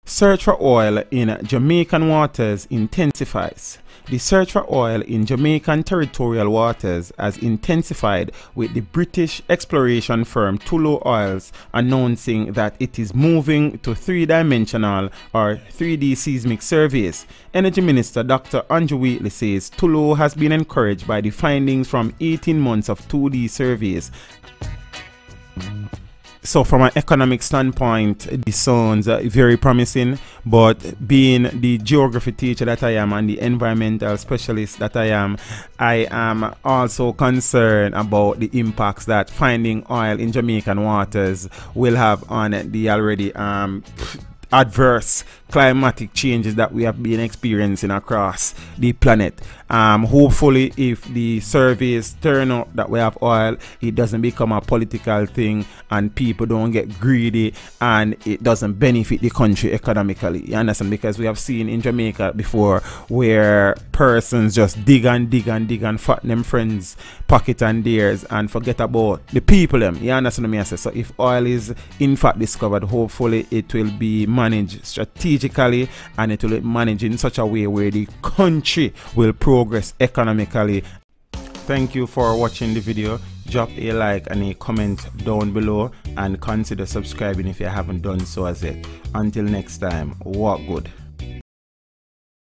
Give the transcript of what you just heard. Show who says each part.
Speaker 1: Search for oil in Jamaican waters intensifies. The search for oil in Jamaican territorial waters has intensified, with the British exploration firm Tullow Oils announcing that it is moving to three-dimensional or 3D seismic surveys. Energy Minister Dr. Andrew Wheatley says Tullow has been encouraged by the findings from 18 months of 2D surveys. So from an economic standpoint, this sounds very promising, but being the geography teacher that I am and the environmental specialist that I am also concerned about the impacts that finding oil in Jamaican waters will have on the already adverse climatic changes that we have been experiencing across the planet. Hopefully, if the surveys turn out that we have oil, it doesn't become a political thing and people don't get greedy and it doesn't benefit the country economically. You understand? Because we have seen in Jamaica before where persons just dig and fatten them friends' pocket and theirs and forget about the people them. You understand me? I say? So if oil is in fact discovered, hopefully it will be managed strategically and it will be managed in such a way where the country will progress economically. Thank you for watching the video. Drop a like and a comment down below and consider subscribing if you haven't done so as yet. Until next time, walk good.